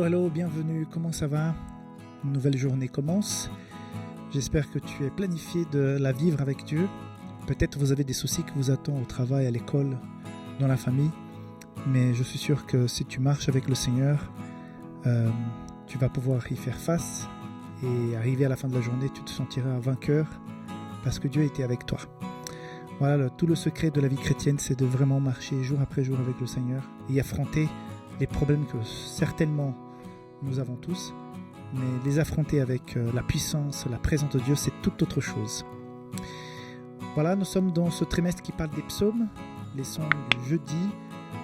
Hello, bienvenue, comment ça va? Une nouvelle journée commence. J'espère que tu es planifié de la vivre avec Dieu. Peut-être vous avez des soucis qui vous attendent au travail, à l'école, dans la famille. Mais je suis sûr que si tu marches avec le Seigneur, tu vas pouvoir y faire face. Et arrivé à la fin de la journée, tu te sentiras vainqueur parce que Dieu était avec toi. Voilà, tout le secret de la vie chrétienne, c'est de vraiment marcher jour après jour avec le Seigneur et affronter les problèmes que certainement nous avons tous, mais les affronter avec la puissance, la présence de Dieu, c'est toute autre chose. Voilà, nous sommes dans ce trimestre qui parle des psaumes, les sons du jeudi.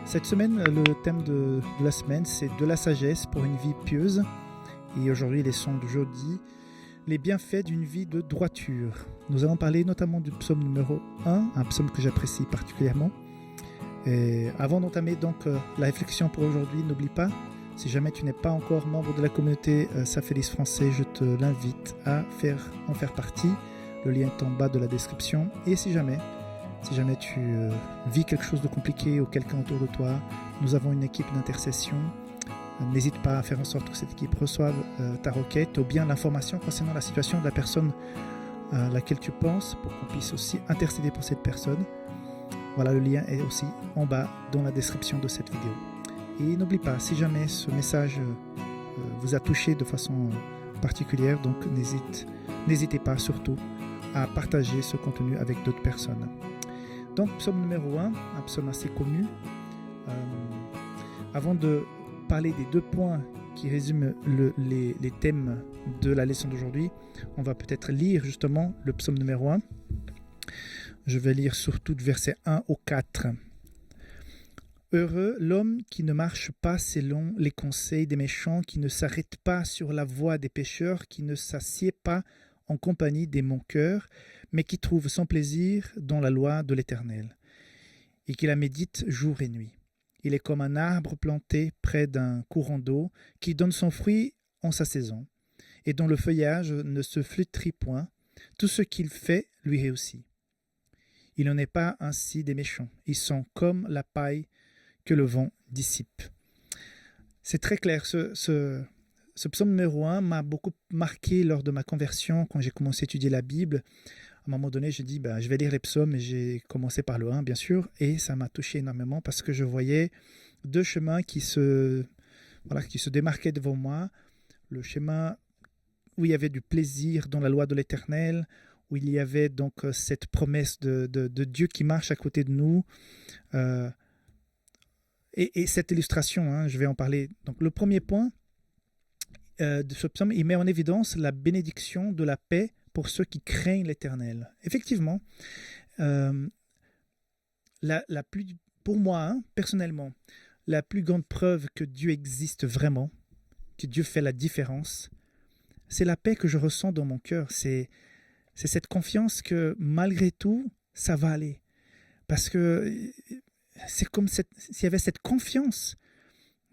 Cette semaine, le thème de la semaine, c'est de la sagesse pour une vie pieuse. Et aujourd'hui, les sons du jeudi, les bienfaits d'une vie de droiture. Nous allons parler notamment du psaume numéro 1, un psaume que j'apprécie particulièrement. Et avant d'entamer donc la réflexion pour aujourd'hui, n'oublie pas, si jamais tu n'es pas encore membre de la communauté Saint-Félix français, je te l'invite à en faire partie. Le lien est en bas de la description. Et si jamais tu vis quelque chose de compliqué ou quelqu'un autour de toi, nous avons une équipe d'intercession. N'hésite pas à faire en sorte que cette équipe reçoive ta requête ou bien l'information concernant la situation de la personne à laquelle tu penses pour qu'on puisse aussi intercéder pour cette personne. Voilà, le lien est aussi en bas dans la description de cette vidéo. Et n'oublie pas, si jamais ce message vous a touché de façon particulière, donc n'hésitez pas surtout à partager ce contenu avec d'autres personnes. Donc, psaume numéro 1, un psaume assez connu. Avant de parler des 2 points qui résument les thèmes de la leçon d'aujourd'hui, on va peut-être lire justement le psaume numéro 1. Je vais lire surtout de versets 1 au 4. Heureux l'homme qui ne marche pas selon les conseils des méchants, qui ne s'arrête pas sur la voie des pécheurs, qui ne s'assied pas en compagnie des moqueurs, mais qui trouve son plaisir dans la loi de l'Éternel, et qui la médite jour et nuit. Il est comme un arbre planté près d'un courant d'eau, qui donne son fruit en sa saison, et dont le feuillage ne se flétrit point. Tout ce qu'il fait lui réussit. Il n'en est pas ainsi des méchants. Ils sont comme la paille que le vent dissipe. C'est très clair. Ce psaume numéro 1 m'a beaucoup marqué lors de ma conversion, quand j'ai commencé à étudier la Bible. À un moment donné, j'ai dit, je vais lire les psaumes, et j'ai commencé par le 1, bien sûr, et ça m'a touché énormément parce que je voyais 2 chemins qui se démarquaient devant moi. Le chemin où il y avait du plaisir dans la loi de l'Éternel, où il y avait donc cette promesse de Dieu qui marche à côté de nous. Et cette illustration, je vais en parler. Donc le premier point de ce psaume, il met en évidence la bénédiction de la paix pour ceux qui craignent l'Éternel. Effectivement, pour moi, personnellement, la plus grande preuve que Dieu existe vraiment, que Dieu fait la différence, c'est la paix que je ressens dans mon cœur. C'est cette confiance que malgré tout, ça va aller. Parce que c'est comme s'il y avait cette confiance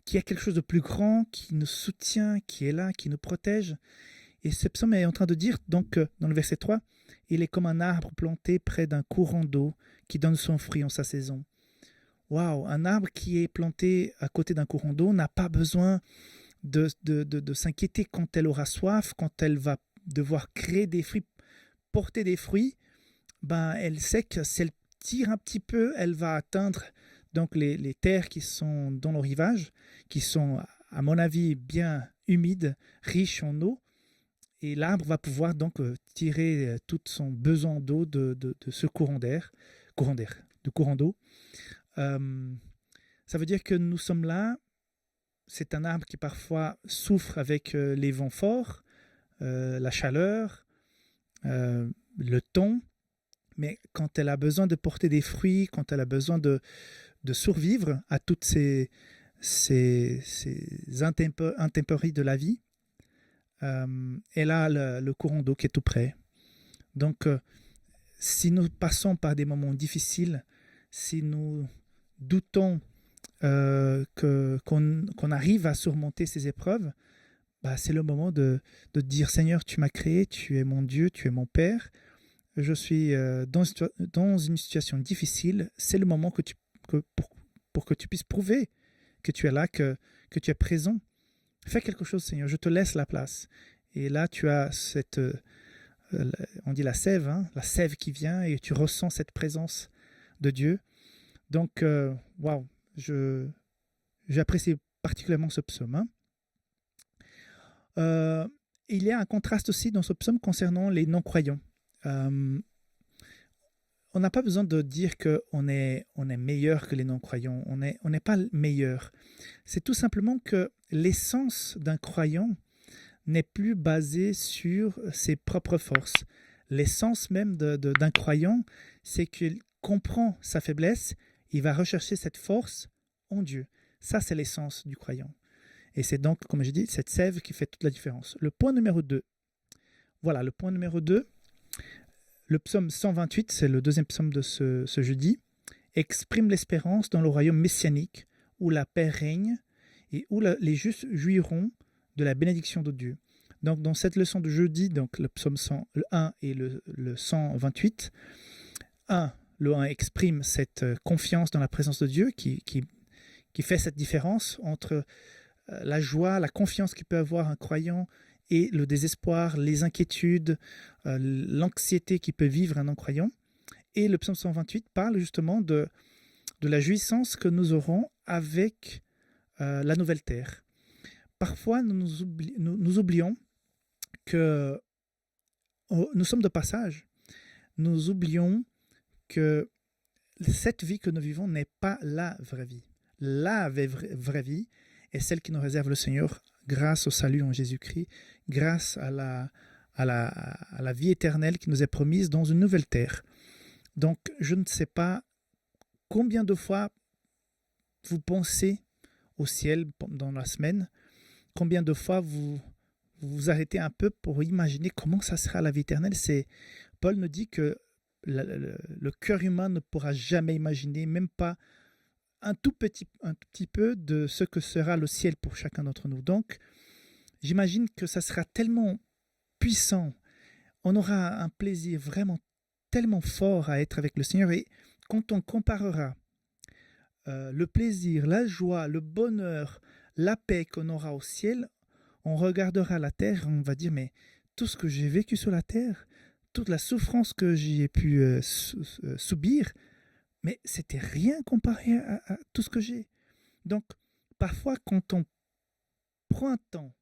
qu'il y a quelque chose de plus grand qui nous soutient, qui est là, qui nous protège. Et ce psaume est en train de dire, donc, dans le verset 3, « Il est comme un arbre planté près d'un courant d'eau qui donne son fruit en sa saison. » Waouh, un arbre qui est planté à côté d'un courant d'eau n'a pas besoin de s'inquiéter quand elle aura soif, quand elle va devoir créer des fruits, porter des fruits. Elle sait que si elle tire un petit peu, elle va atteindre donc les terres qui sont dans le rivage, qui sont, à mon avis, bien humides, riches en eau. Et l'arbre va pouvoir donc tirer tout son besoin d'eau de ce courant d'eau. Ça veut dire que nous sommes là. C'est un arbre qui parfois souffre avec les vents forts, la chaleur, le temps. Mais quand elle a besoin de porter des fruits, quand elle a besoin de survivre à toutes ces intempéries de la vie, elle a le courant d'eau qui est tout près. Donc, si nous passons par des moments difficiles, si nous doutons qu'on arrive à surmonter ces épreuves, c'est le moment de dire « Seigneur, tu m'as créé, tu es mon Dieu, tu es mon Père. Je suis dans une situation difficile. C'est le moment pour que tu puisses prouver que tu es là, que tu es présent. Fais quelque chose, Seigneur, je te laisse la place. Et là, tu as on dit la sève, la sève qui vient et tu ressens cette présence de Dieu. Donc, waouh, j'apprécie particulièrement ce psaume. Il y a un contraste aussi dans ce psaume concernant les non-croyants. On n'a pas besoin de dire qu'on est meilleur que les non-croyants. On n'est pas meilleur. C'est tout simplement que l'essence d'un croyant n'est plus basée sur ses propres forces. L'essence même d'un croyant, c'est qu'il comprend sa faiblesse, il va rechercher cette force en Dieu. Ça, c'est l'essence du croyant. Et c'est donc, comme j'ai dit, cette sève qui fait toute la différence. Le point numéro 2. Voilà, le point numéro 2. Le psaume 128, c'est le deuxième psaume de ce jeudi, exprime l'espérance dans le royaume messianique où la paix règne et où les justes jouiront de la bénédiction de Dieu. Donc, dans cette leçon de jeudi, donc le psaume 1 et le 128, le 1 exprime cette confiance dans la présence de Dieu qui fait cette différence entre la joie, la confiance qu'il peut avoir un croyant et le désespoir, les inquiétudes, l'anxiété qui peut vivre un non-croyant. Et le psaume 128 parle justement de la jouissance que nous aurons avec la nouvelle terre. Parfois, nous oublions que nous sommes de passage. Nous oublions que cette vie que nous vivons n'est pas la vraie vie. La vraie vie est celle qui nous réserve le Seigneur grâce au salut en Jésus-Christ, grâce à la vie éternelle qui nous est promise dans une nouvelle terre. Donc, je ne sais pas combien de fois vous pensez au ciel dans la semaine, combien de fois vous vous arrêtez un peu pour imaginer comment ça sera la vie éternelle. Paul nous dit que le cœur humain ne pourra jamais imaginer, même pas un tout petit peu de ce que sera le ciel pour chacun d'entre nous. Donc, j'imagine que ça sera tellement puissant. On aura un plaisir vraiment tellement fort à être avec le Seigneur. Et quand on comparera le plaisir, la joie, le bonheur, la paix qu'on aura au ciel, on regardera la terre et on va dire, mais tout ce que j'ai vécu sur la terre, toute la souffrance que j'y ai pu subir, mais c'était rien comparé à tout ce que j'ai. Donc, parfois, quand on prend un temps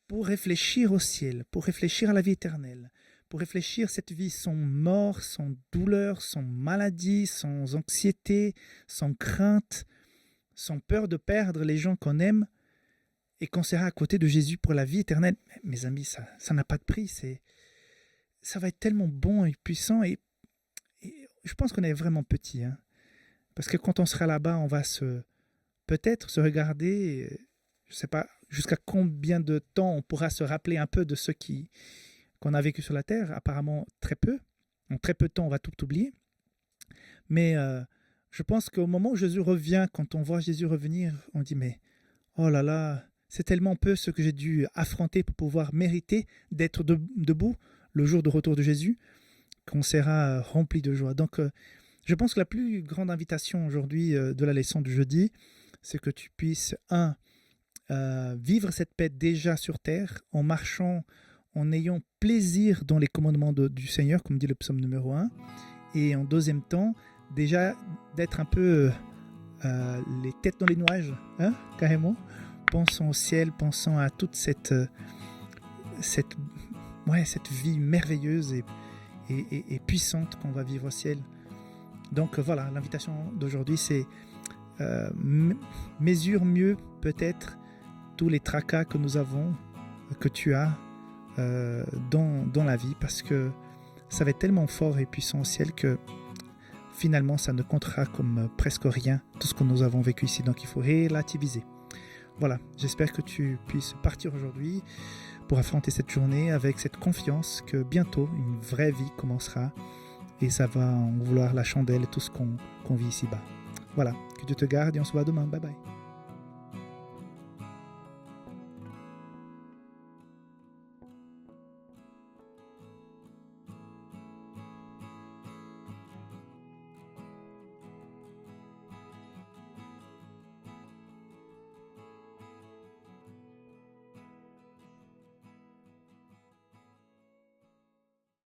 pour réfléchir au ciel, pour réfléchir à la vie éternelle, pour réfléchir à cette vie sans mort, sans douleur, sans maladie, sans anxiété, sans crainte, sans peur de perdre les gens qu'on aime, et qu'on sera à côté de Jésus pour la vie éternelle, mes amis, ça n'a pas de prix. Ça va être tellement bon et puissant, et je pense qu'on est vraiment petit, parce que quand on sera là-bas, on va peut-être se regarder, je ne sais pas jusqu'à combien de temps on pourra se rappeler un peu de ce qu'on a vécu sur la terre. Apparemment très peu. En très peu de temps, on va tout oublier. Mais je pense qu'au moment où Jésus revient, quand on voit Jésus revenir, on dit, mais oh là là, c'est tellement peu ce que j'ai dû affronter pour pouvoir mériter d'être debout le jour de retour de Jésus, qu'on sera rempli de joie. Donc, je pense que la plus grande invitation aujourd'hui de la leçon du jeudi, c'est que tu puisses, vivre cette paix déjà sur terre, en marchant, en ayant plaisir dans les commandements du Seigneur, comme dit le psaume numéro 1, et en deuxième temps, déjà d'être un peu les têtes dans les nuages, carrément, pensant au ciel, pensant à toute cette vie merveilleuse et puissante qu'on va vivre au ciel. Donc voilà, l'invitation d'aujourd'hui, c'est mesure mieux peut-être tous les tracas que nous avons, que tu as dans la vie, parce que ça va être tellement fort et puissant au ciel que finalement ça ne comptera comme presque rien tout ce que nous avons vécu ici. Donc il faut relativiser. Voilà, j'espère que tu puisses partir aujourd'hui pour affronter cette journée avec cette confiance que bientôt une vraie vie commencera et ça va en vouloir la chandelle et tout ce qu'on vit ici-bas. Voilà, que Dieu te garde et on se voit demain. Bye bye.